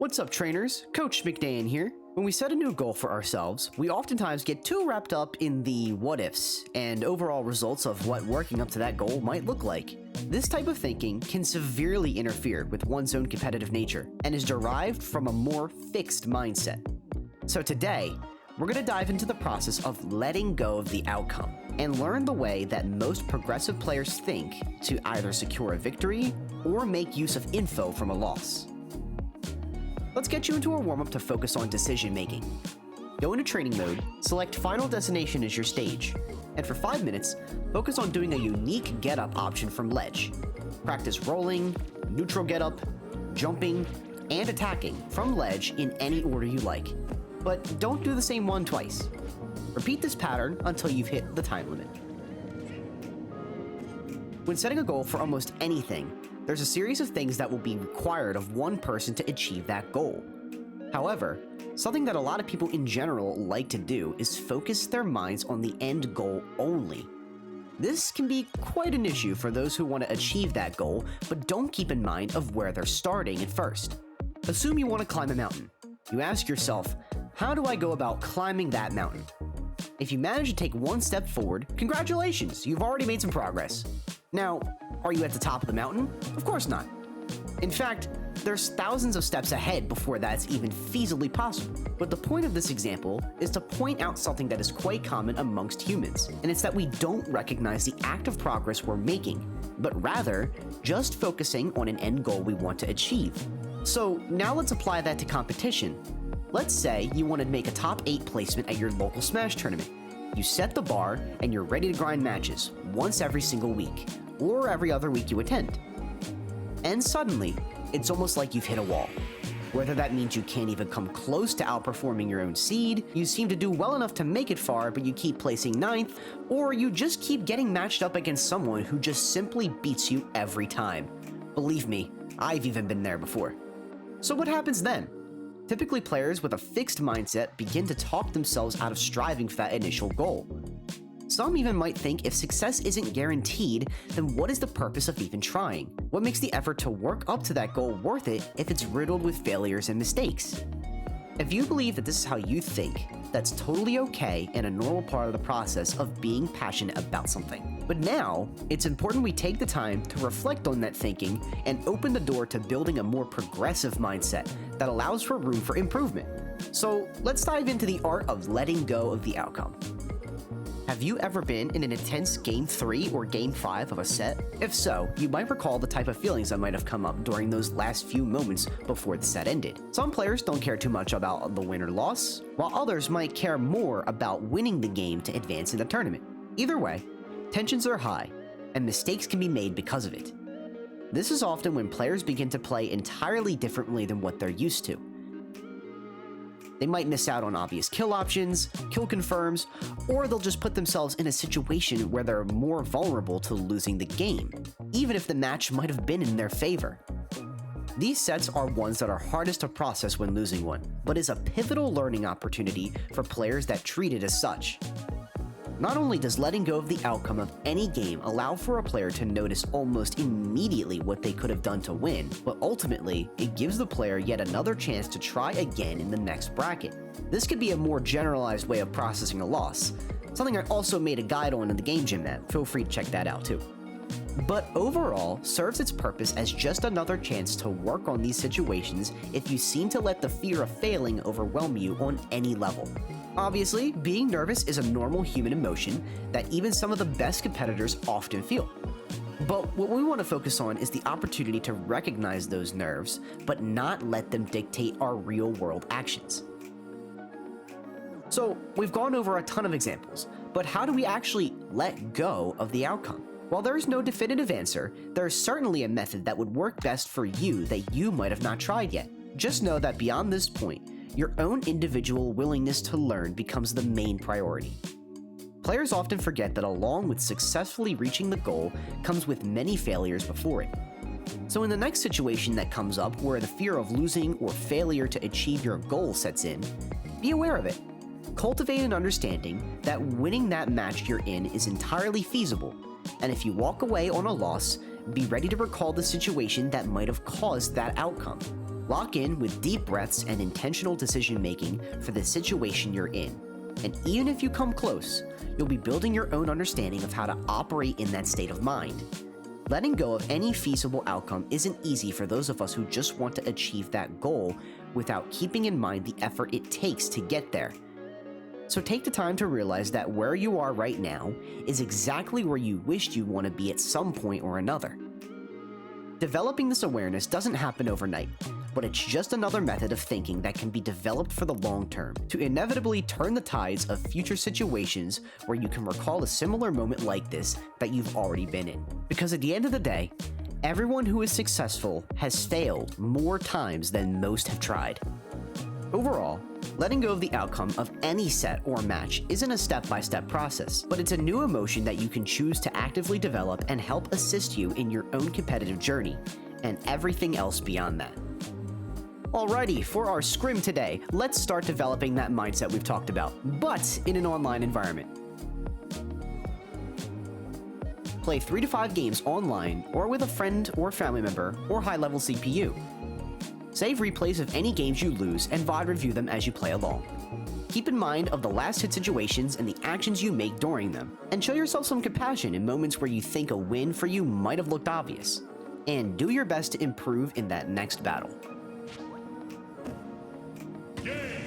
What's up, trainers? Coach MccDann here. When we set a new goal for ourselves, we oftentimes get too wrapped up in the what-ifs and overall results of what working up to that goal might look like. This type of thinking can severely interfere with one's own competitive nature and is derived from a more fixed mindset. So today, we're going to dive into the process of letting go of the outcome and learn the way that most progressive players think to either secure a victory or make use of info from a loss. Let's get you into a warm-up to focus on decision making. Go into training mode, select Final Destination as your stage, and for 5 minutes, focus on doing a unique get-up option from ledge. Practice rolling, neutral get-up, jumping, and attacking from ledge in any order you like. But don't do the same one twice. Repeat this pattern until you've hit the time limit. When setting a goal for almost anything, there's a series of things that will be required of one person to achieve that goal. However, something that a lot of people in general like to do is focus their minds on the end goal only. This can be quite an issue for those who want to achieve that goal, but don't keep in mind of where they're starting at first. Assume you want to climb a mountain. You ask yourself, how do I go about climbing that mountain? If you manage to take one step forward, congratulations, you've already made some progress. Now, are you at the top of the mountain? Of course not. In fact, there's thousands of steps ahead before that's even feasibly possible. But the point of this example is to point out something that is quite common amongst humans, and it's that we don't recognize the active progress we're making, but rather just focusing on an end goal we want to achieve. So now let's apply that to competition. Let's say you want to make a top 8 placement at your local Smash tournament. You set the bar and you're ready to grind matches once every single week, or every other week you attend. And suddenly, it's almost like you've hit a wall. Whether that means you can't even come close to outperforming your own seed, you seem to do well enough to make it far but you keep placing 9th, or you just keep getting matched up against someone who just simply beats you every time. Believe me, I've even been there before. So what happens then? Typically, players with a fixed mindset begin to talk themselves out of striving for that initial goal. Some even might think if success isn't guaranteed, then what is the purpose of even trying? What makes the effort to work up to that goal worth it if it's riddled with failures and mistakes? If you believe that this is how you think, that's totally okay and a normal part of the process of being passionate about something. But now, it's important we take the time to reflect on that thinking and open the door to building a more progressive mindset that allows for room for improvement. So let's dive into the art of letting go of the outcome. Have you ever been in an intense Game 3 or Game 5 of a set? If so, you might recall the type of feelings that might have come up during those last few moments before the set ended. Some players don't care too much about the win or loss, while others might care more about winning the game to advance in the tournament. Either way, tensions are high, and mistakes can be made because of it. This is often when players begin to play entirely differently than what they're used to. They might miss out on obvious kill options, kill confirms, or they'll just put themselves in a situation where they're more vulnerable to losing the game, even if the match might have been in their favor. These sets are ones that are hardest to process when losing one, but is a pivotal learning opportunity for players that treat it as such. Not only does letting go of the outcome of any game allow for a player to notice almost immediately what they could have done to win, but ultimately, it gives the player yet another chance to try again in the next bracket. This could be a more generalized way of processing a loss, something I also made a guide on in the Game Gym app, feel free to check that out too. But overall, serves its purpose as just another chance to work on these situations if you seem to let the fear of failing overwhelm you on any level. Obviously, being nervous is a normal human emotion that even some of the best competitors often feel. But what we want to focus on is the opportunity to recognize those nerves, but not let them dictate our real-world actions. So, we've gone over a ton of examples, but how do we actually let go of the outcome? While there is no definitive answer, there is certainly a method that would work best for you that you might have not tried yet. Just know that beyond this point, your own individual willingness to learn becomes the main priority. Players often forget that along with successfully reaching the goal comes with many failures before it. So in the next situation that comes up where the fear of losing or failure to achieve your goal sets in, be aware of it. Cultivate an understanding that winning that match you're in is entirely feasible, and if you walk away on a loss, be ready to recall the situation that might have caused that outcome. Lock in with deep breaths and intentional decision making for the situation you're in. And even if you come close, you'll be building your own understanding of how to operate in that state of mind. Letting go of any feasible outcome isn't easy for those of us who just want to achieve that goal without keeping in mind the effort it takes to get there. So take the time to realize that where you are right now is exactly where you wished you want to be at some point or another. Developing this awareness doesn't happen overnight, but it's just another method of thinking that can be developed for the long term to inevitably turn the tides of future situations where you can recall a similar moment like this that you've already been in. Because at the end of the day, everyone who is successful has failed more times than most have tried. Overall, letting go of the outcome of any set or match isn't a step-by-step process, but it's a new emotion that you can choose to actively develop and help assist you in your own competitive journey, and everything else beyond that. Alrighty, for our scrim today, let's start developing that mindset we've talked about, but in an online environment. Play 3 to 5 games online or with a friend or family member or high-level CPU. Save replays of any games you lose and VOD review them as you play along. Keep in mind of the last hit situations and the actions you make during them, and show yourself some compassion in moments where you think a win for you might have looked obvious. And do your best to improve in that next battle. Yeah.